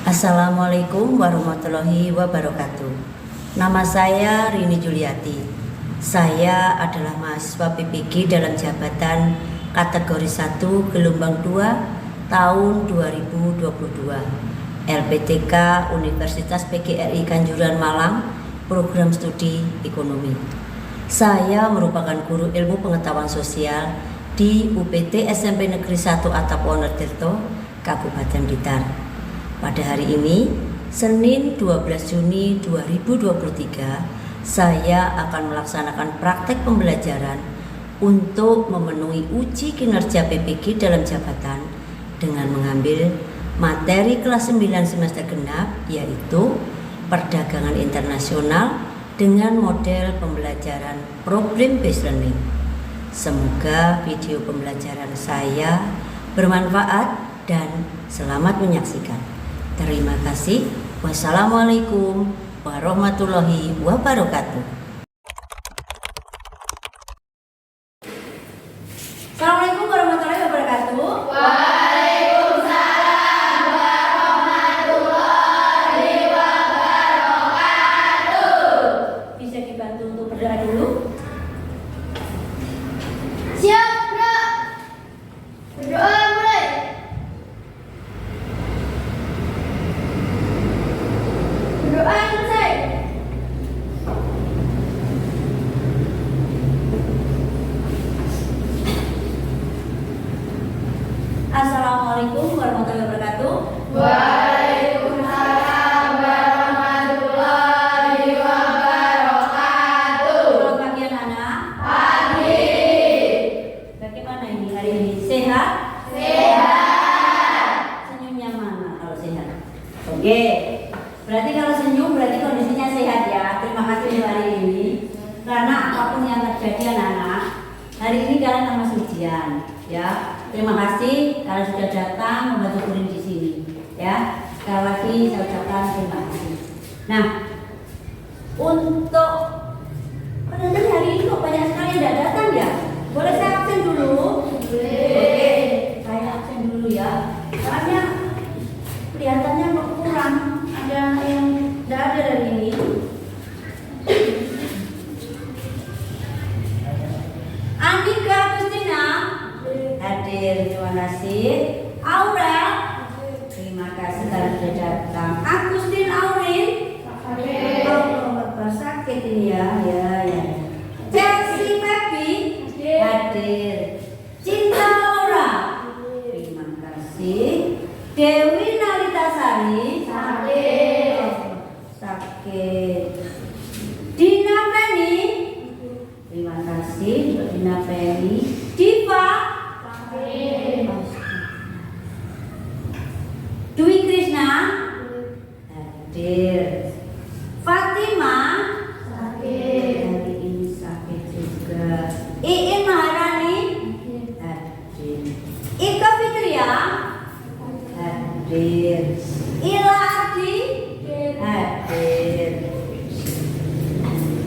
Assalamualaikum warahmatullahi wabarakatuh. Nama saya Rini Juliati. Saya adalah mahasiswa PPG dalam jabatan kategori 1 gelombang 2 tahun 2022. LPTK Universitas PGRI Kanjuruhan Malang, program studi ekonomi. Saya merupakan guru ilmu pengetahuan sosial di UPT SMP Negeri 1 Atap Wonotirto, Kabupaten Blitar. Pada hari ini, Senin 12 Juni 2023, saya akan melaksanakan praktek pembelajaran untuk memenuhi uji kinerja PPG dalam jabatan dengan mengambil materi kelas 9 semester genap, yaitu perdagangan internasional dengan model pembelajaran problem based learning. Semoga video pembelajaran saya bermanfaat dan selamat menyaksikan. Terima kasih. Wassalamualaikum warahmatullahi wabarakatuh. Assalamualaikum warahmatullahi wabarakatuh. Waalaikumsalam warahmatullahi wabarakatuh. Bisa dibantu untuk berdoa dulu? Siap, Bro. Berdoa mulai. Berdoa selesai. Assalamualaikum warahmatullahi wabarakatuh. Waalaikumsalam warahmatullahi wabarakatuh. Selamat pagi anak-anak. Pagi. Bagaimana ini hari ini? Sehat? Sehat. Senyumnya mana kalau sehat? Oke. Berarti kalau senyum berarti kondisinya sehat ya. Terima kasih untuk hari ini. Karena apapun yang terjadi anak-anak, hari ini kalian akan masuk ujian, ya. Terima kasih kalian sudah datang membantu guru di sini, ya. Sekali lagi saya ucapkan terima kasih. Nah, untuk penonton hari ini kok banyak sekali yang tidak datang ya? Boleh saya absen dulu? Oke, saya absen dulu ya. Soalnya kelihatannya kok kurang, ada yang tidak ada dari ini. Andika Agustina hadir, terima kasih. Aurel, terima kasih kalian sudah datang. Agustin Aurin, sakit ini ya. Chelsea Pepi hadir. Cinta Laura, terima kasih. Dewi Nalitasari sakit. Dina Penny, terima kasih untuk Dina Penny. Diva, Dwi Krishna hadir. Fatima hari ini sakit juga. Iin Maharani hadir. Ika Fitria hadir. Ila Ardi hadir.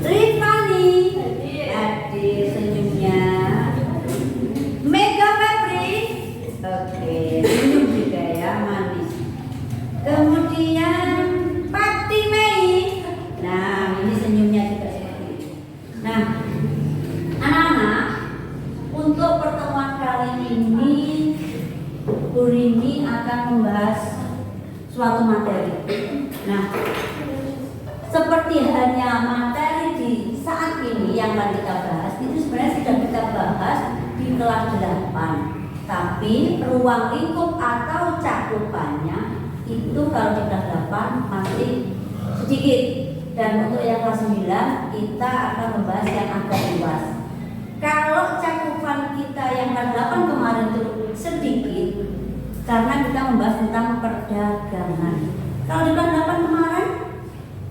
Rifani hadir senyumnya. Mega Febri, oke, senyum juga ya, manis. Kemudian Pati Mei, nah ini senyumnya juga seperti ini. Nah, anak-anak, untuk pertemuan kali ini Bu Rini akan membahas suatu materi. Nah, seperti hanya materi di saat ini yang akan kita bahas, itu sebenarnya sudah kita bahas di kelas 8. Tapi ruang lingkup atau cakupannya itu kalau di kelas 8 masih sedikit. Dan untuk yang kelas 9 kita akan membahas yang agak luas. Kalau cakupan kita yang kelas 8 kemarin itu sedikit karena kita membahas tentang perdagangan. Kalau di kelas 8 kemarin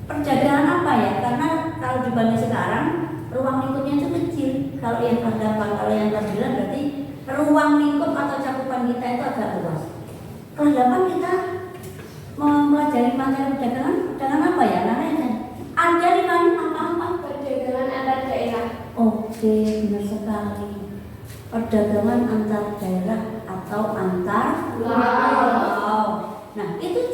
perdagangan apa ya? Karena kalau dibanding sekarang ruang lingkupnya itu kecil. Kalau yang kelas 8, kalau yang kelas 9 berarti ruang lingkup atau cakupan kita itu agak luas. Kelas 8 kita mempelajari materi perdagangan apa ya? Namanya ada di mana apa? Perdagangan antar daerah. Oke, benar sekali. Perdagangan antar daerah atau antar Wow. Nah, itu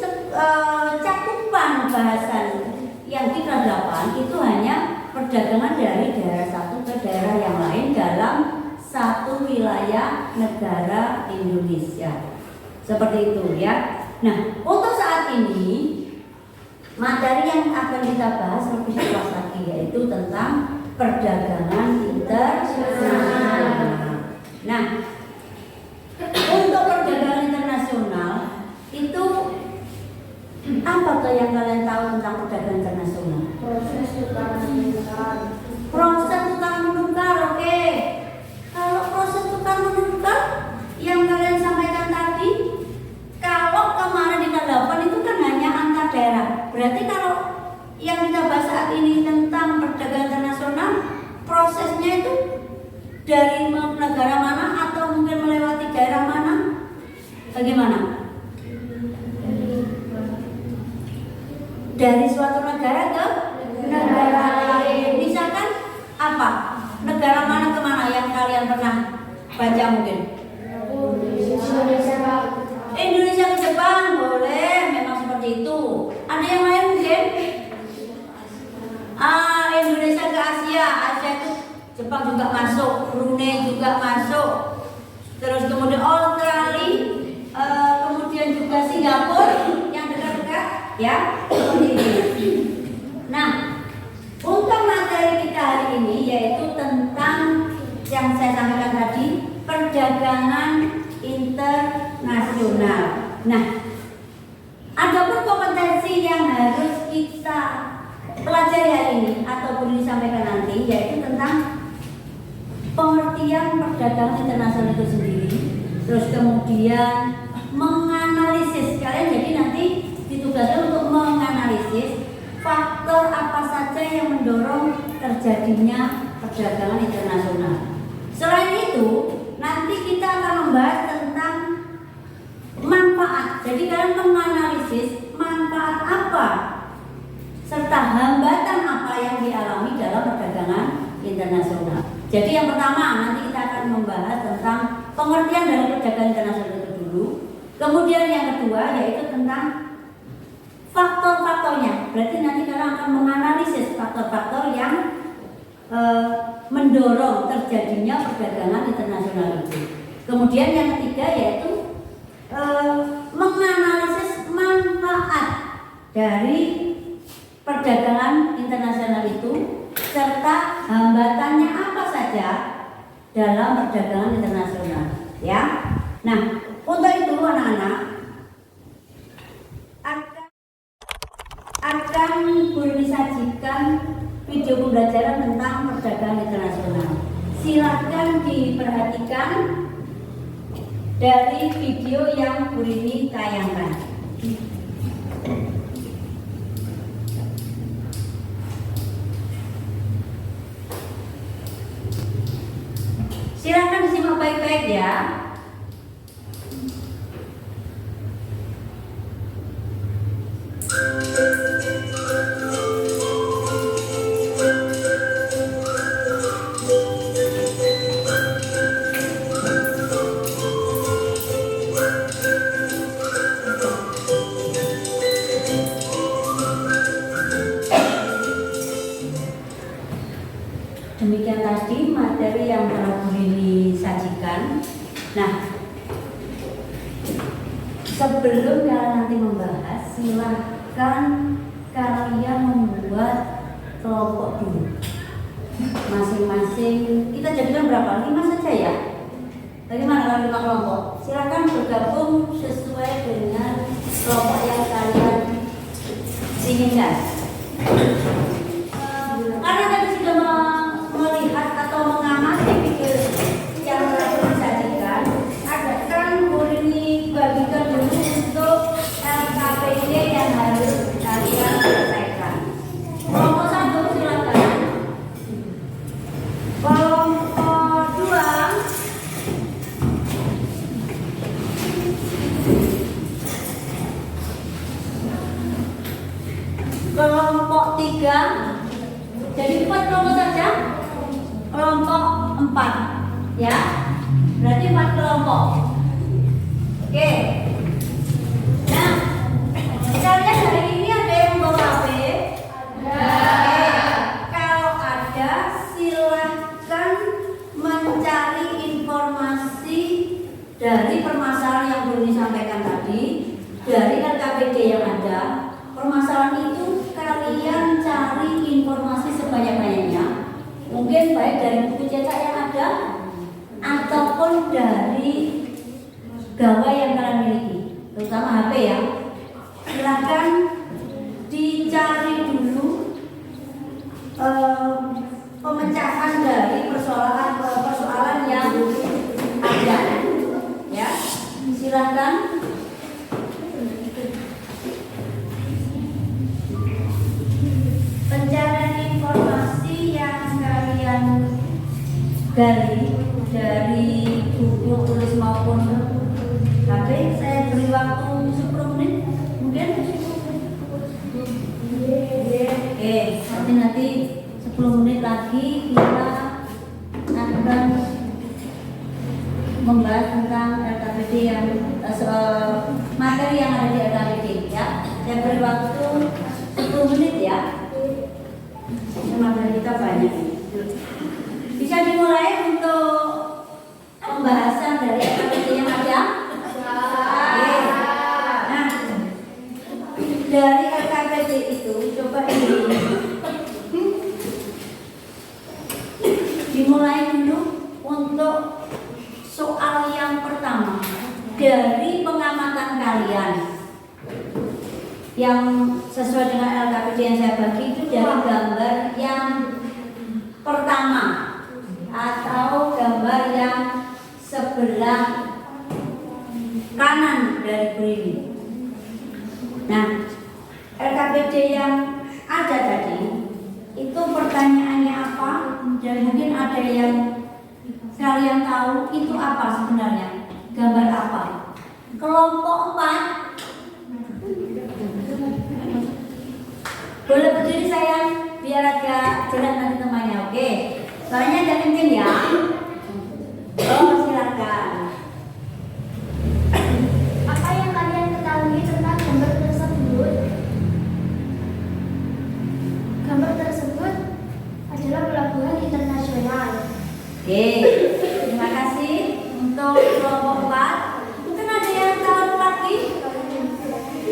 lakukan itu hanya perdagangan dari daerah satu ke daerah yang lain dalam satu wilayah negara Indonesia. Seperti itu ya. Nah, untuk saat ini materi yang akan kita bahas lebih luas lagi yaitu tentang perdagangan internasional. Nah, untuk perdagangan internasional itu apa tuh yang kalian tahu tentang perdagangan internasional? Proses tukar menukar. Proses tukar menukar, oke. Kalau proses tukar menukar yang kalian sampaikan tadi, kalau kemarin di tanggapan itu kan hanya antar daerah. Berarti kalau yang kita bahas saat ini tentang perdagangan internasional, prosesnya itu dari negara mana atau mungkin melewati daerah mana? Bagaimana? Dari suatu negara ke negara lain. Misalkan apa? Negara mana ke mana yang kalian pernah baca mungkin? Indonesia ke Jepang, boleh, memang seperti itu. Ada yang lain mungkin? Indonesia ke Asia, Asia itu Jepang juga masuk, Brunei juga masuk. Terus kemudian Australia, kemudian juga Singapura yang dekat-dekat, ya, seperti ini. Nah, untuk materi kita hari ini yaitu tentang yang saya sampaikan tadi, perdagangan internasional. Nah, adapun kompetensi yang harus kita pelajari hari ini ataupun disampaikan nanti yaitu tentang pengertian perdagangan internasional itu sendiri, terus kemudian menganalisis. Kalian jadi nanti ditugaskan untuk menganalisis faktor apa saja yang mendorong terjadinya perdagangan internasional. Selain itu, nanti kita akan membahas tentang manfaat. Jadi kalian menganalisis manfaat apa serta hambatan apa yang dialami dalam perdagangan internasional. Jadi yang pertama nanti kita akan membahas tentang pengertian dari perdagangan internasional itu dulu. Kemudian yang kedua yaitu tentang faktor-faktornya. Berarti nanti kita akan menganalisis faktor-faktor yang mendorong terjadinya perdagangan internasional itu. Kemudian yang ketiga yaitu menganalisis manfaat dari perdagangan internasional itu serta hambatannya apa saja dalam perdagangan internasional, ya. Nah, untuk itu anak-anak akan guru disajikan video pembelajaran tentang perdagangan internasional. Silakan diperhatikan dari video yang guru ini tayangkan. Silakan disimak baik-baik ya. Demikian tadi materi yang telah disajikan. Nah, sebelum kalian nanti membahas, silahkan kalian membuat kelompok dulu. Masing-masing kita jadikan berapa? 5 saja ya. Bagaimana kalau 5 kelompok? Silahkan bergabung sesuai dengan kelompok yang kalian inginkan. Karena tadi sudah melihat atau mengamati video yang telah disajikan, kan guru ini bagikan dulu untuk LKPD yang harus kalian selesaikan. Kelompok 1 silakan. Kelompok 2 kelompok 3. Jadi 4 kelompok saja. Kelompok 4 ya. Berarti 4 kelompok. Oke. Nah, kalian hari ini ada yang membawa HP? Oke. dari LKPD yang ada, permasalahan itu kalian cari informasi sebanyak-banyaknya, mungkin baik dari buku cetak yang ada ataupun dari gawai yang kalian miliki, terutama HP ya. Silahkan dicari dulu pemecahan dari persoalan yang ada, ya. Silahkan. Pencarian informasi yang kalian gali dari buku tulis maupun HP, saya beri waktu 10 menit mungkin. Oke, nanti 10 menit lagi kita akan membahas tentang LKPD yang materi yang ada di LKPD ya. Saya beri waktu 10 menit ya. Materi kita banyak. Bisa dimulai untuk pembahasan dari LKPD yang ada. Nah, dari LKPD itu coba ini dimulai dulu untuk soal yang pertama dari pengamatan kalian yang sesuai dengan LKPD yang saya bagi itu dari gambar yang pertama atau gambar yang sebelah kanan dari ini. Nah, LKPD yang ada tadi itu pertanyaannya apa, dan mungkin ada yang kalian tahu itu apa sebenarnya, gambar apa. Kelompok 4 boleh berdiri sayang biar agak jelas nanti temannya. Oke, soalnya agak kenceng ya. Oh, silakan. Apa yang kalian ketahui tentang gambar tersebut? Gambar tersebut adalah pelabuhan internasional. Oke, terima kasih untuk kelompok 4. Mungkin ada yang tahu lagi?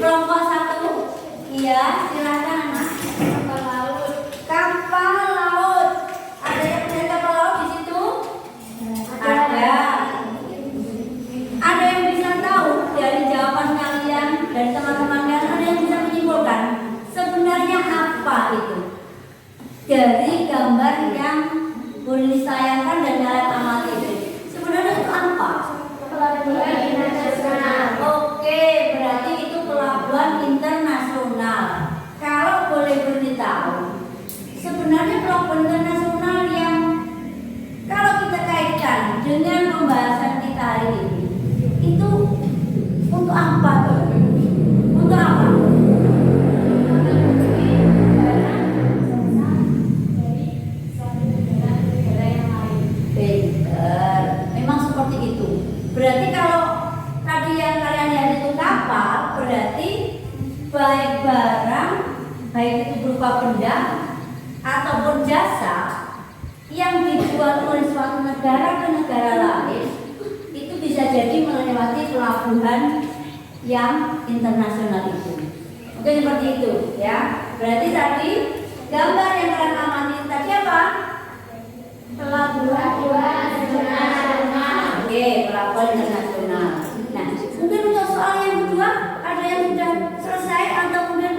Kelompok 1. Iya, silakan anak. Kapal laut. Kapal laut. Ada yang punya kapal laut di situ? Ada. Ada yang bisa tahu dari jawaban kalian, dari teman-teman kalian, ada yang bisa menyimpulkan sebenarnya apa itu dari gambar yang boleh ditayangkan dan kalian amati itu? Sebenarnya itu apa? Pelabuhan internasional. Oke, berarti itu pelabuhan internasional. Kalau boleh beritahu, sebenarnya pelabuhan internasional yang kalau kita kaitkan dengan pembahasan kita hari ini, itu untuk apa tuh? Untuk apa? Pinter. Memang seperti itu. Berarti kalau tadi yang kalian lihat itu kapal, berarti baik barang, baik itu berupa benda ataupun jasa yang dijual oleh suatu negara ke negara lain, itu bisa jadi melewati pelabuhan yang internasional itu. Oke, seperti itu ya. Berarti tadi gambar yang kalian amati tadi apa? Pelabuhan internasional. Oke, pelabuhan internasional. Nah, mungkin untuk soal yang kedua ada yang sudah selesai atau mungkin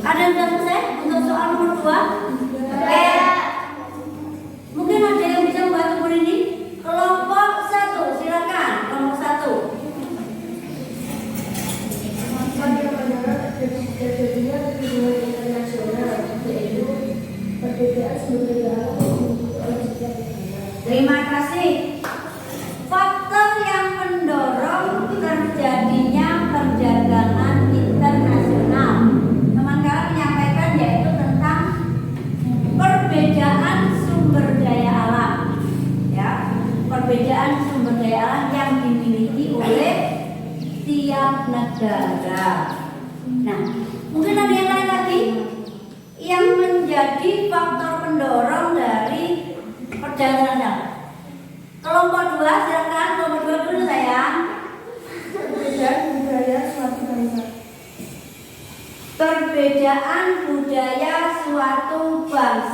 ada yang sudah selesai untuk soal nomor 2? Oke. Mungkin ada yang bisa membantu ini? Kelompok 1, silakan. Kelompok 1. Terjadinya hubungan internasional, yaitu perbedaan sumber daya alam oleh setiap negara. Terima kasih. Faktor yang mendorong terjadinya perdagangan internasional. Teman kalian menyampaikan yaitu tentang perbedaan sumber daya alam. Ya, perbedaan sumber daya alam yang dimiliki oleh tiap negara. Nah, mungkin ada yang lain lagi yang menjadi faktor pendorong dari perdagangan. Kelompok 2, silakan. Kelompok 2 dulu sayang.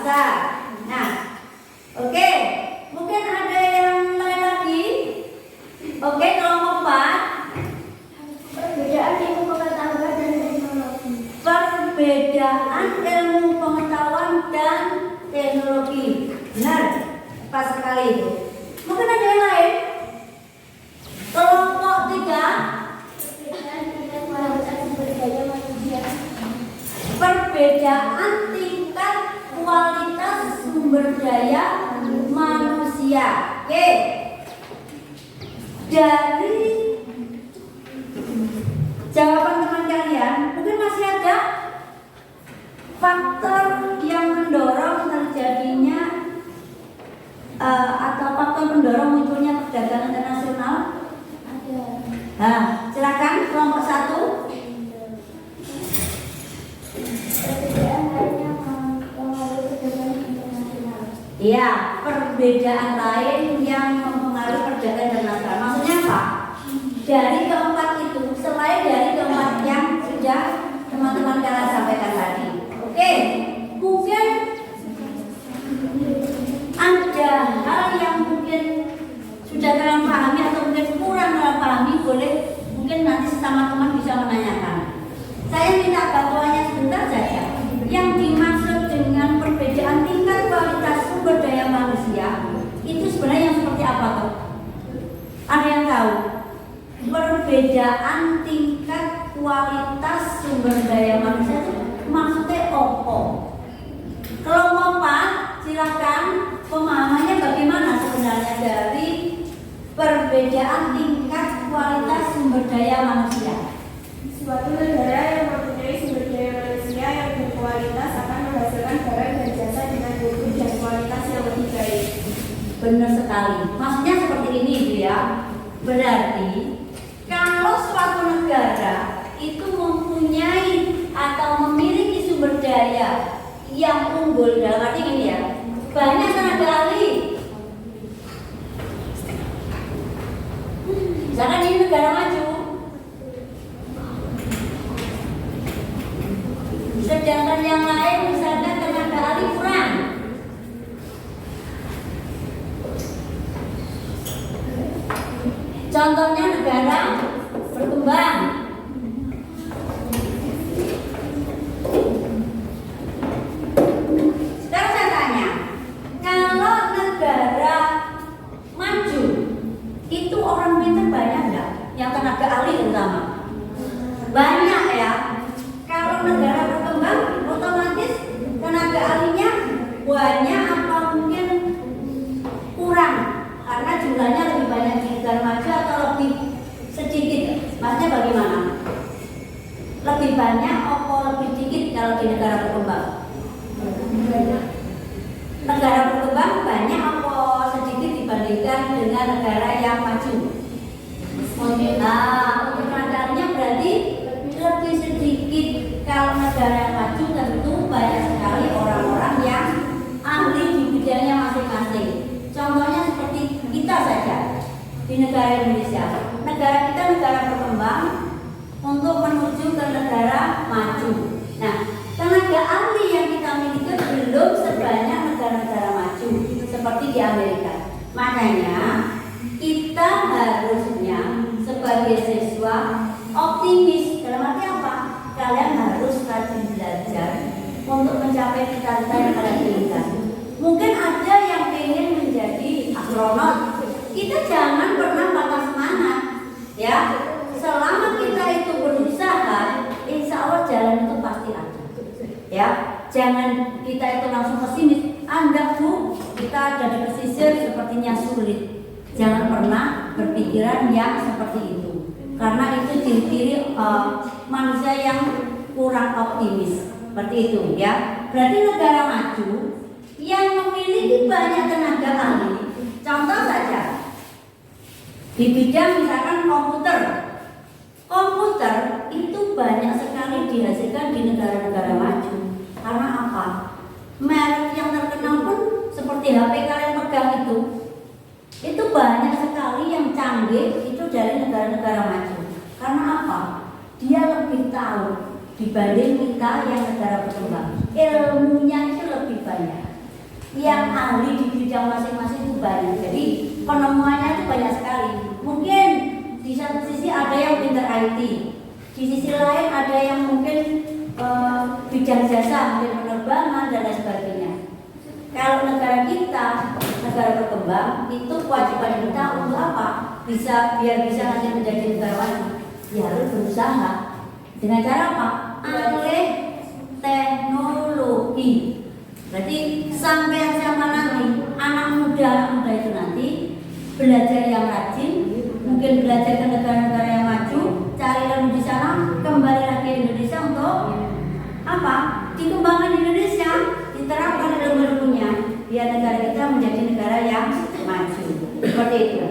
bahasa. Nah, oke, mungkin ada yang lain lagi. Oke, kelompok 4. Perbedaan ilmu pengetahuan dan teknologi. Perbedaan ilmu pengetahuan dan teknologi. Benar, pas sekali itu. Mungkin ada yang lain. Kelompok 3. Perbedaan tingkat kualitas sumber daya manusia. Perbedaan tingkat kualitas sumber daya manusia. Oke. Dari jawaban teman kalian, mungkin masih ada faktor yang mendorong terjadinya atau faktor pendorong munculnya perdagangan internasional. Ada. Nah, silakan kelompok 1. Perbedaan lainnya mempengaruhi perdagangan internasional. Iya, perbedaan lain yang mempengaruhi perdagangan internasional. Maksudnya apa? Dari keempat itu, selain dari keempat yang sudah teman-teman kalian sampaikan tadi. Oke, mungkin ada hal yang mungkin sudah kalian pahami atau mungkin kurang kalian pahami, boleh mungkin nanti sesama teman bisa menanyakan. Saya minta bantuannya sebentar saja. Yang dimaksud dengan perbedaan tingkat kualitas sumber daya manusia itu sebenarnya yang seperti apa tuh? Ada yang tahu? Perbedaan tingkat kualitas sumber daya manusia itu maksudnya apa? Kelompok 4, silakan pemahamannya bagaimana sebenarnya dari perbedaan tingkat kualitas sumber daya manusia. Suatu negara yang mempunyai sumber daya manusia yang berkualitas akan menghasilkan barang dan jasa dengan mutu dan kualitas yang lebih baik. Benar sekali. Maksudnya seperti ini Bu ya. Berarti kalau suatu negara itu mempunyai atau memiliki sumber daya yang unggul, dalam arti ini ya, banyak tenaga ahli. Misalkan ini negara maju, sedangkan yang lain misalkan tenaga ahli kurang. Contohnya negara berkembang. Sekarang saya tanya, kalau negara maju itu orang pintar banyak nggak? Yang tenaga ahli terutama banyak ya. Kalau negara berkembang, otomatis tenaga ahlinya banyak apa mungkin kurang? Karena jumlahnya lebih banyak di negara maju atau lebih sedikit? Maksudnya bagaimana? Lebih banyak atau lebih sedikit kalau di negara berkembang? Banyak. Negara berkembang banyak atau sedikit dibandingkan dengan negara yang maju? Nah, untuk tenaga berarti lebih sedikit. Kalau negara yang maju tentu banyak sekali orang-orang yang ahli di bidangnya masing-masing. Contohnya seperti kita saja di negara Indonesia. Negara kita negara berkembang untuk menuju ke negara maju. Nah, tenaga ahli yang kita miliki belum sebanyak negara-negara maju seperti di Amerika. Makanya kita harusnya sebagai siswa optimis. Dalam arti apa? Kalian harus rajin belajar untuk mencapai cita-cita yang kalian inginkan. Mungkin ada yang ingin menjadi astronot. Kita jangan pernah patah semangat, ya. Selama kita itu berusaha, insya Allah jalan itu pasti ada, ya. Jangan kita itu langsung pesimis. Anggap Bu, kita ada di pesisir sepertinya sulit. Jangan pernah berpikiran yang seperti itu, karena itu ciri-ciri manusia yang kurang optimis. Seperti itu, ya. Berarti negara maju yang memiliki banyak tenaga ahli. Contoh saja di bidang misalkan komputer. Komputer itu banyak sekali dihasilkan di negara-negara maju. Karena apa? Merek yang terkenal pun seperti HP kalian pegang itu banyak sekali yang canggih itu dari negara-negara maju. Karena apa? Dia lebih tahu dibanding kita yang negara berkembang. Ilmunya itu lebih banyak. yang ahli di bidang masing-masing itu banyak. Jadi penemuannya itu banyak sekali. Mungkin di satu sisi ada yang pintar IT, di sisi lain ada yang mungkin bidang jasa, mungkin penerbangan dan lain sebagainya. Kalau negara kita, negara berkembang, itu kewajiban kita untuk apa? Biar bisa nanti menjadi negarawan, ya harus berusaha. Dengan cara apa? Alih teknologi. Berarti sampai zaman nanti anak muda itu nanti belajar yang rajin, mungkin belajar ke negara-negara yang maju, cari ilmu di sana, kembali lagi ke Indonesia untuk apa? Dikembangkan di Indonesia, diterapkan ilmu-ilmunya, biar negara kita menjadi negara yang maju. Seperti itu.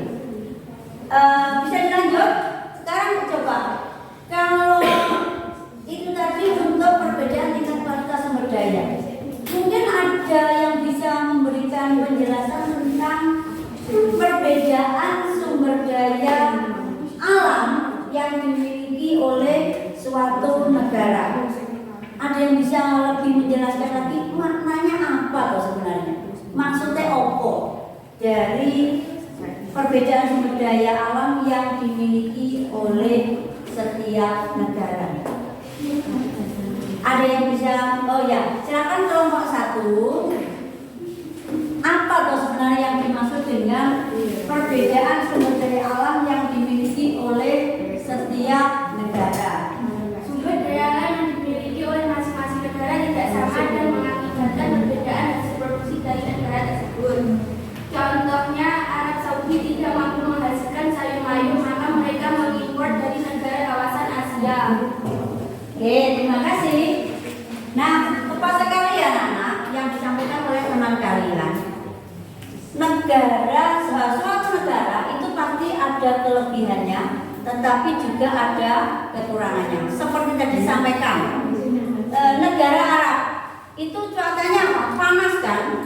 Bisa dilanjut? Sekarang coba kalau itu tadi untuk perbedaan tingkat kualitas sumber daya. Mungkin ada yang bisa memberikan penjelasan tentang perbedaan sumber daya alam yang dimiliki oleh suatu negara. Ada yang bisa lebih menjelaskan lagi maknanya apa loh sebenarnya? Maksudnya apa dari perbedaan sumber daya alam yang dimiliki oleh setiap negara? Ada yang bisa, oh ya, silakan kelompok 1. Apa tuh sebenarnya yang dimaksud dengan perbedaan sumber daya alam yang dimiliki oleh setiap negara? Sumber daya alam yang dimiliki oleh masing-masing negara tidak sama dan mengakibatkan perbedaan hasil produksi dari negara tersebut. Contohnya, Arab Saudi tidak mampu menghasilkan sayur mayur, maka mereka mengimpor dari negara kawasan Asia. Oke, terima kasih. Nah, tepat sekali ya anak-anak yang disampaikan oleh teman kalian. Suatu negara itu pasti ada kelebihannya, tetapi juga ada kekurangannya. Seperti tadi disampaikan, negara Arab itu cuacanya apa? Panas kan?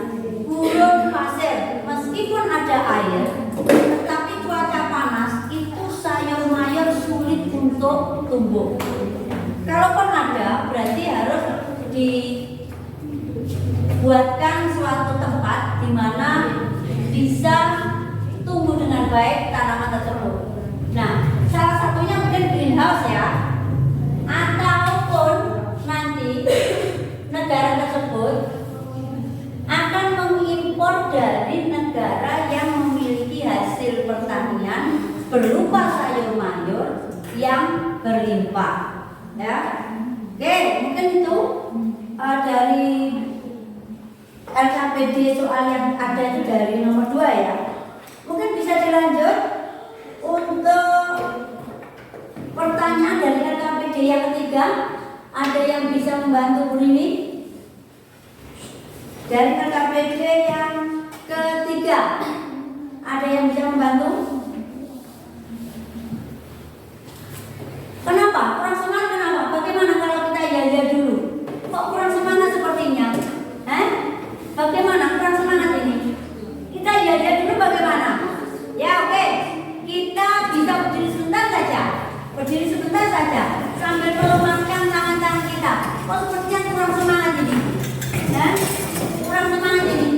Gurun pasir. Meskipun ada air, tetapi cuaca panas itu sayur mayur sulit untuk tumbuh. Kalaupun ada, berarti harus dibuatkan suatu tempat di mana bisa tumbuh dengan baik tanaman tersebut. Nah, salah satunya mungkin greenhouse ya, ataupun nanti negara tersebut akan mengimpor dari negara yang memiliki hasil pertanian berupa sayur mayur yang berlimpah. Ya, oke, mungkin itu dari LKPD soal yang ada itu dari nomor 2 ya. Mungkin bisa dilanjut untuk pertanyaan dari LKPD yang ketiga. Ada yang bisa membantu Bu Rini? Dari LKPD yang ketiga, ada yang bisa membantu? Kenapa? Kurang semangat kenapa? Bagaimana kalau kita ya dulu? Kok kurang semangat sepertinya? Bagaimana kurang semangat ini? Kita ya dulu bagaimana? Ya oke. Kita bisa berdiri sebentar saja. Berdiri sebentar saja sambil melemparkan tangan-tangan kita. Kok sepertinya kurang semangat ini? Kurang semangat ini.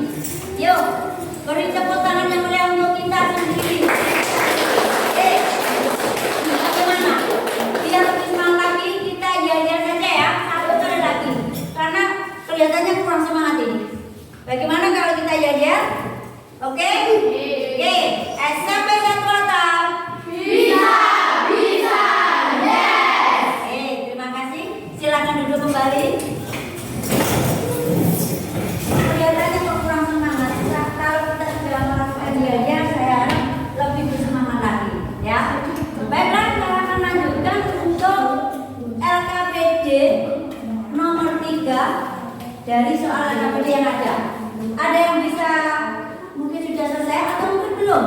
Yuk, beri tepuk tangan yang meriah untuk kita sendiri. Bagaimana? Biar lebih semangat lagi, kita ya saja ya, satu kali lagi. Karena kelihatannya kurang semangat ini. Bagaimana kalau kita ya? Oke? Oke. Sampai satu atap. Bisa, yes. Terima kasih. Silakan duduk kembali. Kelihatannya kok kurang semangat. Kalau kita sudah melakukan ya, saya harap lebih bersemangat lagi. Ya. Baiklah, kita akan lanjutkan untuk LKPD nomor 3 dari soal LKPD yang ada. Ada yang bisa mungkin sudah selesai atau mungkin belum?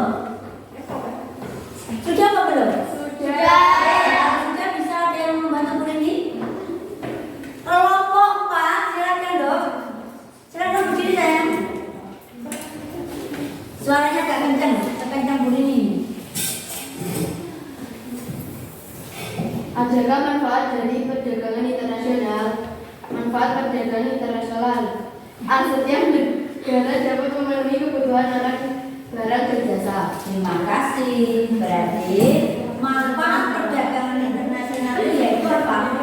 Sudah apa belum? Sudah bisa ada yang membantu Bu Rini? Kelompok 4, silakan dok. Silakan berdiri sayang. Suaranya agak kencang Bu Rini. Adalah manfaat dari perdagangan internasional. Manfaat perdagangan internasional. negara dapat memenuhi kebutuhan akan barang dan jasa. Terima kasih. Berarti manfaat perdagangan internasional itu yaitu apa?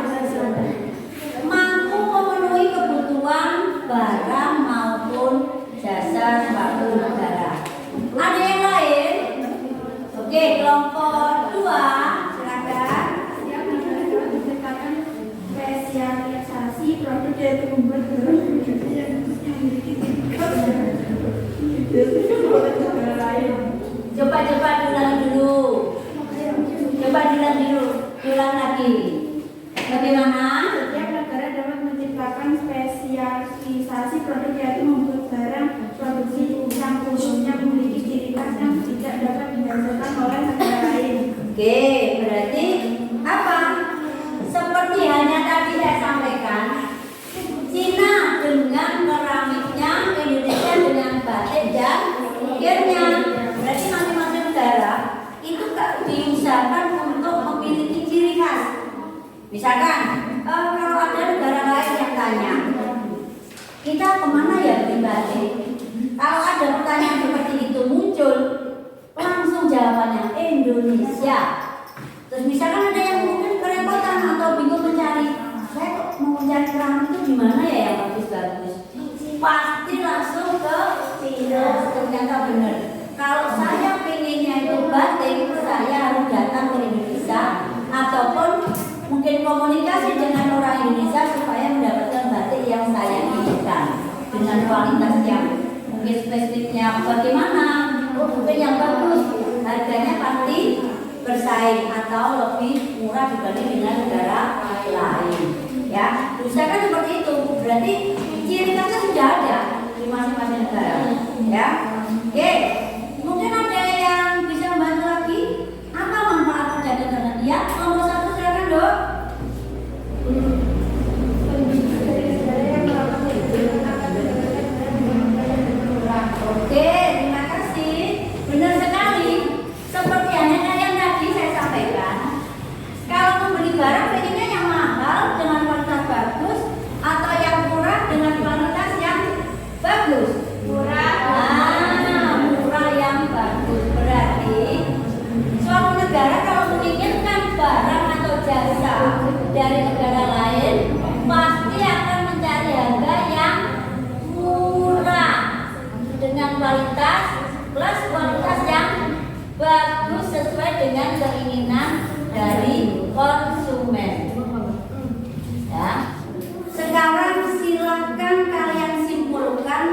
Mampu memenuhi kebutuhan barang maupun jasa suatu negara. Ada yang lain? Oke, kelompok 2 silakan. Yang negara menciptakan spesialisasi produk yaitu membuat barang yang memiliki negara lain. Coba ulang dulu. Ulang lagi. Bagaimana? Setiap negara dapat menciptakan spesialisasi produk yaitu membuat barang produksi yang khususnya memiliki ciri khas yang tidak dapat dihasilkan oleh negara lain. Oke, berarti apa? Seperti hanya tadi saya sampaikan, Cina dengan keramiknya, Indonesia dengan batik dan ukirnya. Berarti masing-masing negara itu diusahakan untuk memiliki ciri khas. Misalkan, kalau ada negara lain yang tanya, kita kemana ya beli batik? Kalau ada pertanyaan seperti itu muncul, langsung jawabannya Indonesia. Terus misalkan ada yang mungkin kerepotan atau bingung mencari, saya kok mau mencari keramik itu di mana ya yang bagus-bagus? Pasti langsung ke Cina. Ternyata benar. Kalau saya pinginnya itu batik, saya harus datang ke Indonesia ataupun mungkin komunikasi dengan orang Indonesia supaya mendapatkan batik yang saya inginkan dengan kualitas yang mungkin spesifiknya bagaimana, mungkin yang bagus, harganya pasti bersaing atau lebih murah dibanding dengan negara lain. Ya, usahakan seperti itu. Berarti ciri khasnya sudah ada di masing-masing negara. Ya, oke. Mungkin ada yang bisa membantu lagi. Apa manfaat perdagangan? Ya, nomor 1 silakan dok. Oke, terima kasih. Benar sekali. Seperti halnya yang tadi saya sampaikan, kalau membeli barang pengennya yang mahal dengan kualitas bagus atau yang murah dengan kualitas yang bagus. Murah yang bagus. Berarti suatu negara kalau menginginkan barang atau jasa dari negara lain pasti akan mencari harga yang murah dengan kualitas plus kualitas yang bagus sesuai dengan keinginan dari konsumen. Ya. Sekarang silakan kalian simpulkan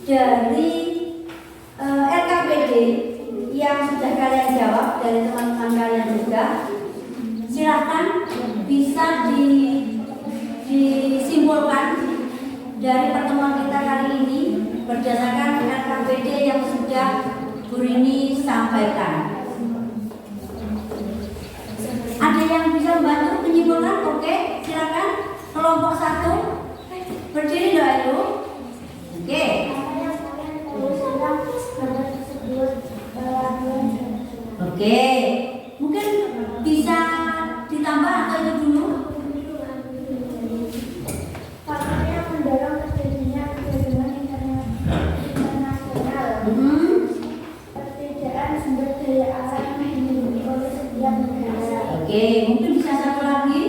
dari LKPD yang sudah kalian jawab dari teman-teman kalian juga. Silakan bisa disimpulkan dari pertemuan kita kali ini berdasarkan LKPD yang sudah Bu Rini sampaikan. Ada yang bisa membantu menyimpulkan? Oke, silakan. Kelompok 1 berdiri doa itu. Oke. Oke, mungkin bisa ditambah atau itu dulu? Faktornya mendorong terjadinya perdagangan internasional. Perbedaan sumber daya alam yang dimiliki oleh setiap negara. Oke, mungkin bisa satu lagi.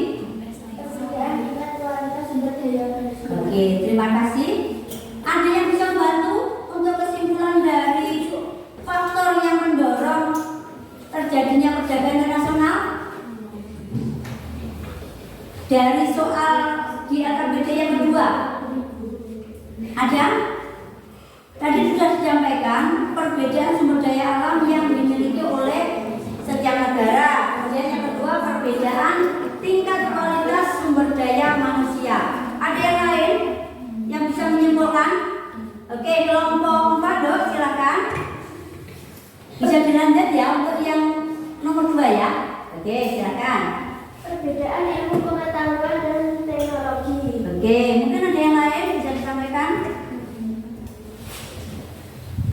Perbedaan tingkat kualitas sumber daya manusia. Oke, terima kasih. Ada yang bisa membantu untuk kesimpulan dari faktor yang mendorong terjadinya perdagangan internasional dari soal di LKPD yang kedua? Ada? Tadi sudah disampaikan perbedaan sumber daya alam yang dimiliki oleh setiap negara. Kemudian yang kedua perbedaan tingkat kualitas sumber daya manusia. Ada yang lain yang bisa menyimpulkan? Oke, kelompok 4 dok, silakan. Bisa dilanjut ya untuk yang nomor 2 ya. Oke, silakan. Perbedaan ilmu pengetahuan dan teknologi. Oke, mungkin ada yang lain bisa disampaikan?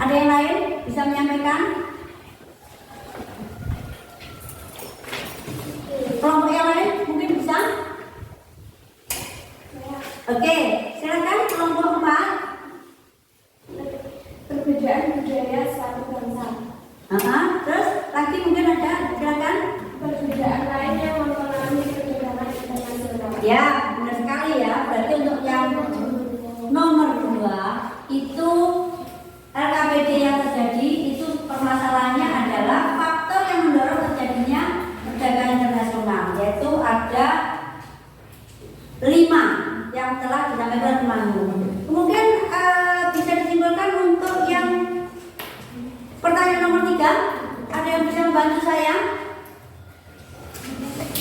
Ada yang lain bisa menyampaikan? Kelompok yang lain mungkin bisa? Oke, silakan kelompok 4. Ya, benar sekali ya. Berarti untuk yang nomor 2 itu LKPD yang terjadi itu permasalahannya adalah faktor yang mendorong terjadinya perdagangan internasional, yaitu ada 5 yang telah disampaikan teman-teman. Kemudian bisa disimpulkan untuk yang pertanyaan nomor 3, ada yang bisa membantu saya?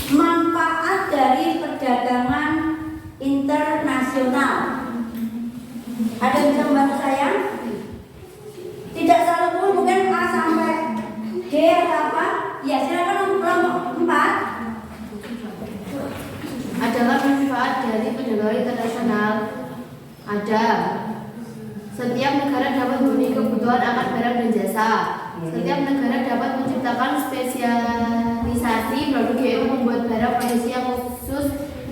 Manfaat dari perdagangan internasional. Ada yang bisa membantu saya? Tidak selalu pun mungkin A sampai D atau apa? Ya silakan kelompok 4. Adalah manfaat dari perdagangan internasional. Ada. Setiap negara dapat memenuhi kebutuhan akan barang dan jasa. Setiap negara dapat menciptakan spesialisasi produk yaitu membuat barang produksi yang khusus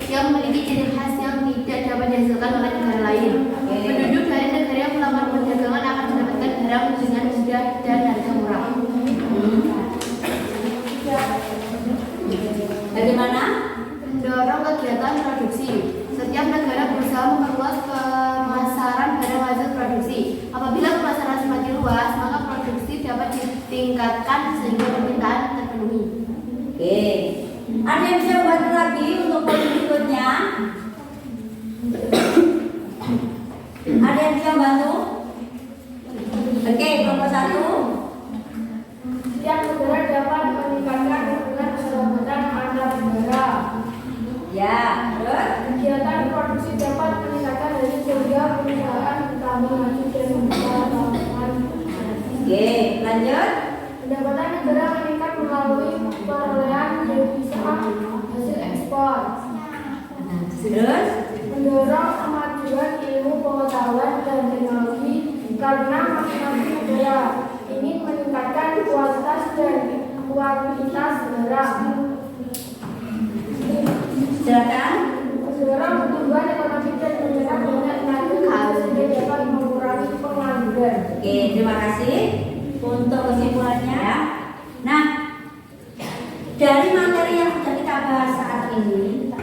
yang memiliki ciri khas yang tidak dapat dihasilkan oleh negara lain. Penduduk dari negara yang melakukan perdagangan akan mendapatkan barang dengan mudah dan harga murah. Bagaimana? Mendorong kegiatan produksi. Setiap negara berusaha memperluas pemasaran barang hasil produksi. Apabila pemasaran semakin luas, maka produksi dapat ditingkatkan sehingga permintaan terpenuhi. Oke. Ada yang bisa membantu lagi untuk poin berikutnya? Ada yang bisa membantu? Oke, kelompok 1. Setiap negara dapat meningkatkan hubungan persahabatan antar negara. Ya, terus? Kegiatan produksi dapat meningkatkan dari sehingga perusahaan bertambah maju dan membuka lapangan. Oke, lanjut. Pendapatan negara meningkat melalui perolehan devisa hasil ekspor. Terus? Mendorong kemajuan ilmu pengetahuan dan teknologi karena masing-masing negara ingin meningkatkan kualitas dan kuantitas barang. Silakan. Mendorong pertumbuhan ekonomi dan mencetak banyak tenaga kerja sehingga dapat mengurangi pengangguran. Oke, terima kasih untuk kesimpulannya. Nah, dari materi yang sudah kita bahas saat ini,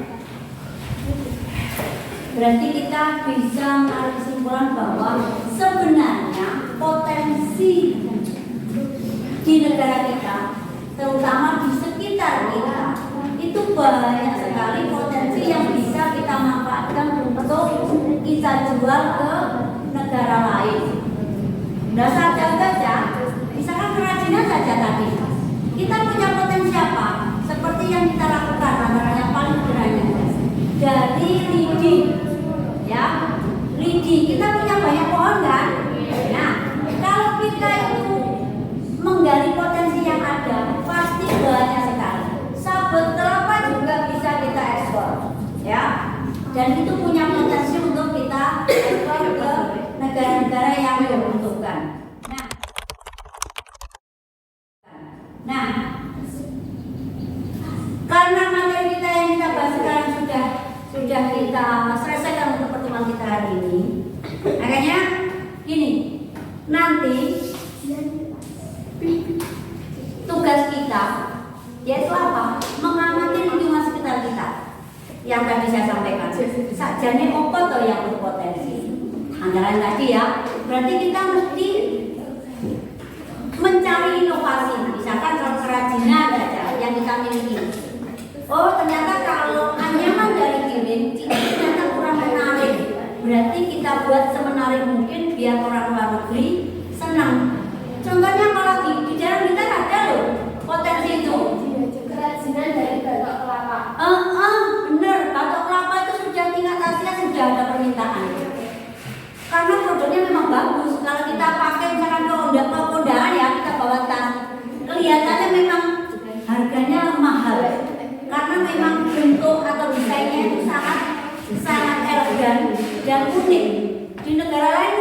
berarti kita bisa menarik kesimpulan bahwa sebenarnya potensi di negara kita, terutama di sekitar kita, itu banyak sekali potensi yang bisa kita manfaatkan untuk kita jual ke negara lain. Dasar saja, misalkan kerajinan saja tadi, kita punya potensi apa? Seperti yang kita lakukan, antara yang paling sederhana dari lidi, ya, lidi. Kita punya banyak pohon kan? Nah, kalau kita itu menggali potensi yang ada, pasti banyak sekali. Sabut kelapa juga bisa kita ekspor, ya. Dan itu punya potensi untuk kita ekspor ke negara-negara yang membutuhkan. Nah, karena materi kita yang kita bahas sekarang sudah kita selesaikan untuk pertemuan kita hari ini, makanya gini, nanti tugas kita yaitu apa? Mengamati lingkungan sekitar kita. Yang tadi saya sampaikan, sajane opo to yang berpotensi. Antara tadi ya, berarti kita mesti mencari inovasi. Misalkan kalau kerajinan aja yang kita miliki. Oh, ternyata kalau anyaman dari kirim itu ternyata kurang menarik. Berarti kita buat semenarik mungkin biar orang luar negeri senang. Contohnya kalau di dalam kita ada loh potensi itu. Kerajinan dari batok kelapa. Bener, batok kelapa itu sudah tingkat Asia sudah ada permintaan. Karena produknya memang bagus. Kalau kita pakai misalkan ke kondangan ya, kita bawa tas, kelihatannya memang harganya mahal. Karena memang bentuk atau desainnya itu sangat elegan dan unik. Di negara lain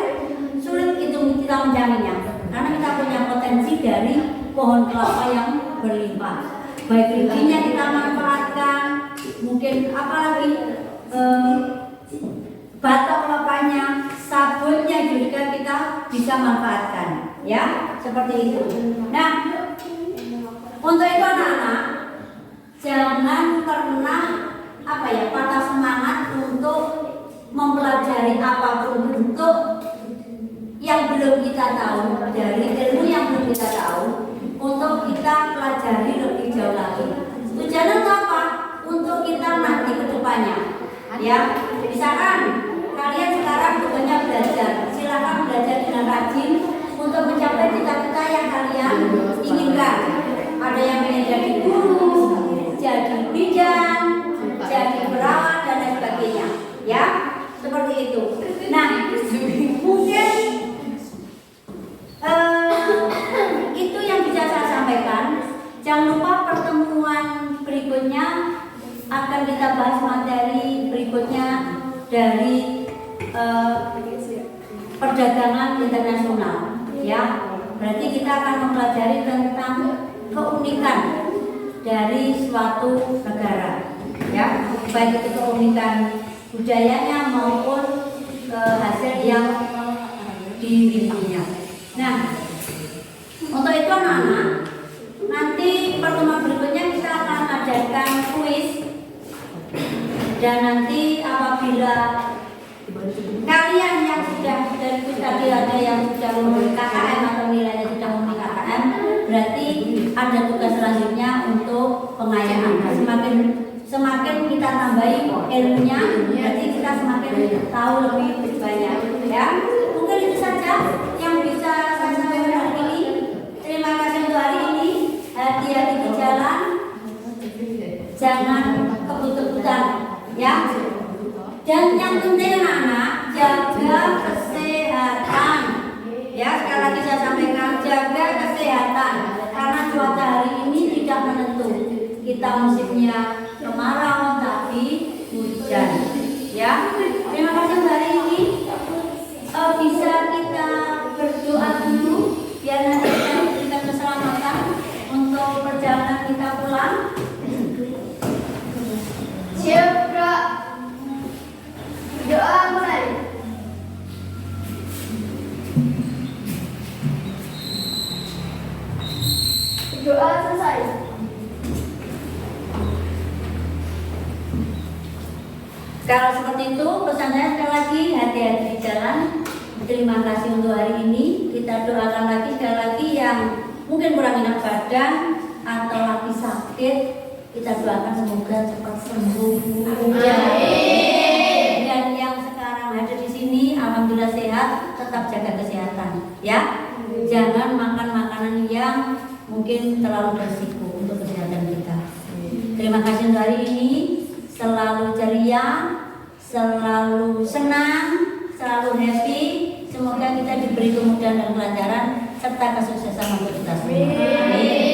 sulit itu kita menjaminnya. Karena kita punya potensi dari pohon kelapa yang berlimpah. Baik bijinya kita manfaatkan, mungkin apalagi batok kelapanya, sabunnya juga kita bisa manfaatkan, ya seperti itu. Nah, untuk itu anak-anak jangan pernah patah semangat untuk mempelajari apapun bentuk yang belum kita tahu, dari ilmu yang belum kita tahu, untuk kita pelajari lebih jauh lagi. Tujuannya untuk apa? Untuk kita nanti ke depannya. Ya, misalkan kalian sekarang bukannya belajar, silakan belajar dengan rajin untuk mencapai cita-cita yang kalian inginkan. Ada yang ingin jadi guru, jadi bidan, jadi perawat dan lain sebagainya. Ya, seperti itu. Nah, mungkin itu yang bisa saya sampaikan. Jangan lupa pertemuan berikutnya akan kita bahas materi berikutnya dari perdagangan internasional. Ya, berarti kita akan mempelajari tentang keunikan dari suatu negara. Ya, baik itu keunikan budayanya maupun hasil yang dimilikinya. Nah, untuk itu anak-anak, nanti pertemuan berikutnya kita akan adakan kuis, dan nanti apabila kalian yang sudah dari kuis tadi ada yang sudah memenuhi KKM atau nilainya sudah memenuhi KKM, berarti ada tugas selanjutnya untuk pengayaan. Semakin kita tambahi ilmunya, berarti kita semakin tahu lebih banyak. Ya, mungkin itu saja yang bisa saya sampaikan hari ini. Terima kasih untuk hari ini. Hati-hati di jalan, jangan kebut-kebutan, ya. Dan yang penting anak-anak, jaga kesehatan. Ya, sekali lagi saya sampaikan, jaga kesehatan karena cuaca hari ini tidak menentu. Kita musimnya kemarau tapi hujan. Ya, terima kasih untuk hari ini. Bisa kita berdoa dulu biar nanti kita diberikan keselamatan untuk perjalanan kita pulang. Siap, Bro. Doa mulai. Doa selesai. Kalau seperti itu, pesan saya sekali lagi, hati-hati di jalan. Terima kasih untuk hari ini. Kita doakan lagi sekali lagi yang mungkin kurang enak badan atau lagi sakit, kita doakan semoga cepat sembuh. Dan yang sekarang ada di sini, alhamdulillah sehat, tetap jaga kesehatan. Ya, jangan makan makanan yang mungkin terlalu berisiko untuk kesehatan kita. Terima kasih untuk hari ini. Selalu ceria, selalu senang, selalu happy. Semoga kita diberi kemudahan dan kelancaran serta kesuksesan untuk kita semua. Amin.